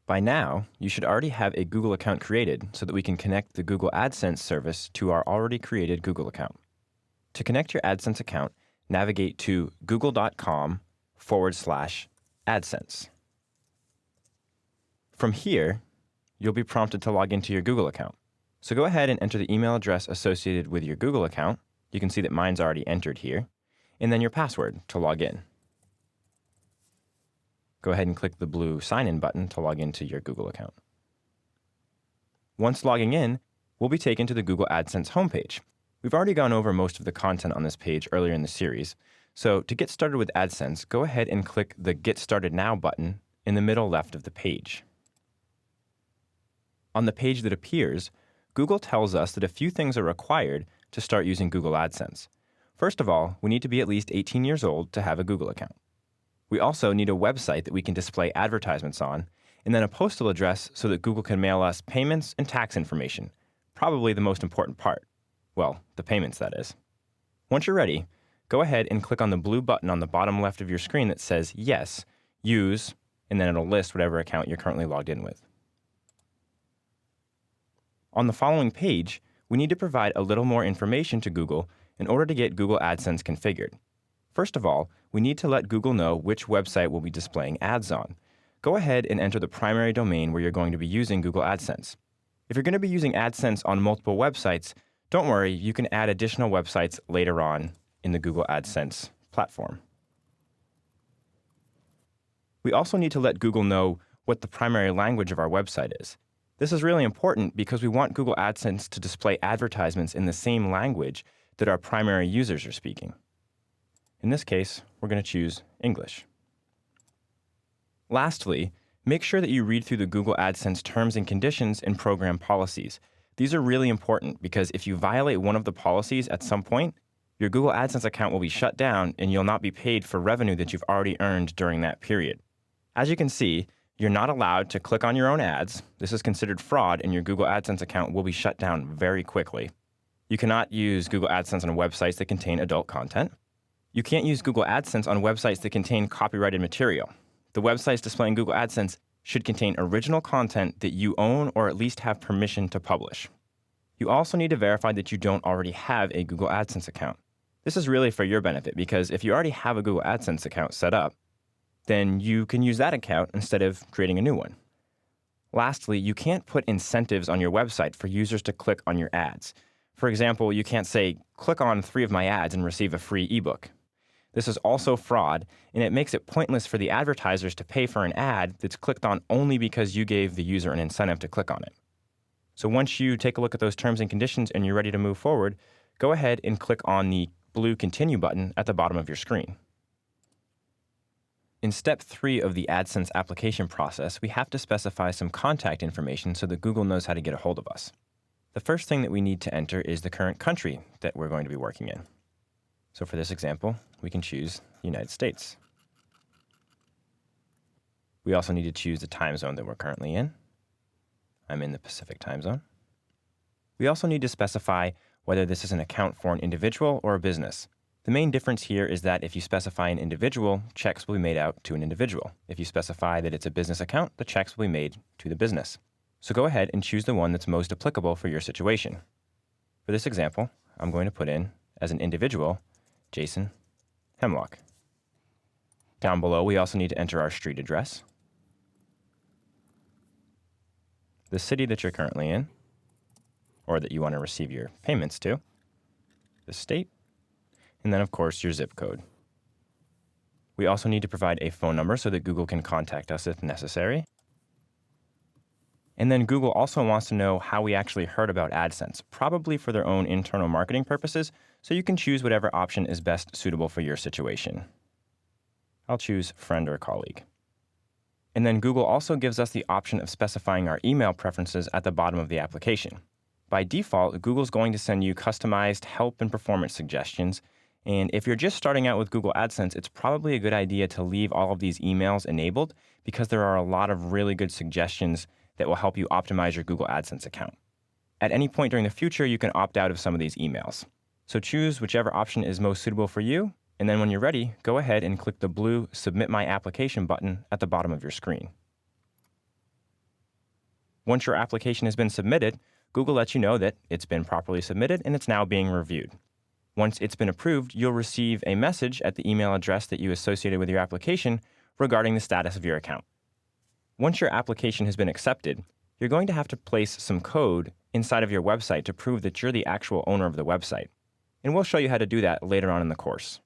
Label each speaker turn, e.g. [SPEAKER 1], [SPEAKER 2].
[SPEAKER 1] By now, you should already have a Google account created so that we can connect the Google AdSense service to our already created Google account. To connect your AdSense account, navigate to google.com/AdSense. From here, you'll be prompted to log into your Google account. So go ahead and enter the email address associated with your Google account. You can see that mine's already entered here. And then your password to log in. Go ahead and click the blue Sign In button to log into your Google account. Once logging in, we'll be taken to the Google AdSense homepage. We've already gone over most of the content on this page earlier in the series, so to get started with AdSense, go ahead and click the Get Started Now button in the middle left of the page. On the page that appears, Google tells us that a few things are required to start using Google AdSense. First of all, we need to be at least 18 years old to have a Google account. We also need a website that we can display advertisements on, and then a postal address so that Google can mail us payments and tax information, probably the most important part. Well, the payments, that is. Once you're ready, go ahead and click on the blue button on the bottom left of your screen that says Yes, Use, and then it'll list whatever account you're currently logged in with. On the following page, we need to provide a little more information to Google in order to get Google AdSense configured. First of all, we need to let Google know which website we'll be displaying ads on. Go ahead and enter the primary domain where you're going to be using Google AdSense. If you're going to be using AdSense on multiple websites, don't worry, you can add additional websites later on in the Google AdSense platform. We also need to let Google know what the primary language of our website is. This is really important because we want Google AdSense to display advertisements in the same language that our primary users are speaking. In this case, we're going to choose English. Lastly, make sure that you read through the Google AdSense terms and conditions and program policies. These are really important because if you violate one of the policies at some point, your Google AdSense account will be shut down and you'll not be paid for revenue that you've already earned during that period. As you can see, you're not allowed to click on your own ads. This is considered fraud and your Google AdSense account will be shut down very quickly. You cannot use Google AdSense on websites that contain adult content. You can't use Google AdSense on websites that contain copyrighted material. The websites displaying Google AdSense should contain original content that you own or at least have permission to publish. You also need to verify that you don't already have a Google AdSense account. This is really for your benefit because if you already have a Google AdSense account set up, then you can use that account instead of creating a new one. Lastly, you can't put incentives on your website for users to click on your ads. For example, you can't say, click on 3 of my ads and receive a free ebook. This is also fraud, and it makes it pointless for the advertisers to pay for an ad that's clicked on only because you gave the user an incentive to click on it. So once you take a look at those terms and conditions and you're ready to move forward, go ahead and click on the blue Continue button at the bottom of your screen. In step 3 of the AdSense application process, we have to specify some contact information so that Google knows how to get a hold of us. The first thing that we need to enter is the current country that we're going to be working in. So for this example, we can choose the United States. We also need to choose the time zone that we're currently in. I'm in the Pacific time zone. We also need to specify whether this is an account for an individual or a business. The main difference here is that if you specify an individual, checks will be made out to an individual. If you specify that it's a business account, the checks will be made to the business. So go ahead and choose the one that's most applicable for your situation. For this example, I'm going to put in, as an individual, Jason Hemlock. Down below, we also need to enter our street address, the city that you're currently in, or that you want to receive your payments to, the state, and then, of course, your zip code. We also need to provide a phone number so that Google can contact us if necessary. And then Google also wants to know how we actually heard about AdSense, probably for their own internal marketing purposes, so you can choose whatever option is best suitable for your situation. I'll choose friend or colleague. And then Google also gives us the option of specifying our email preferences at the bottom of the application. By default, Google's going to send you customized help and performance suggestions, and if you're just starting out with Google AdSense, it's probably a good idea to leave all of these emails enabled because there are a lot of really good suggestions that will help you optimize your Google AdSense account. At any point during the future, you can opt out of some of these emails. So choose whichever option is most suitable for you, and then when you're ready, go ahead and click the blue Submit My Application button at the bottom of your screen. Once your application has been submitted, Google lets you know that it's been properly submitted and it's now being reviewed. Once it's been approved, you'll receive a message at the email address that you associated with your application regarding the status of your account. Once your application has been accepted, you're going to have to place some code inside of your website to prove that you're the actual owner of the website. And we'll show you how to do that later on in the course.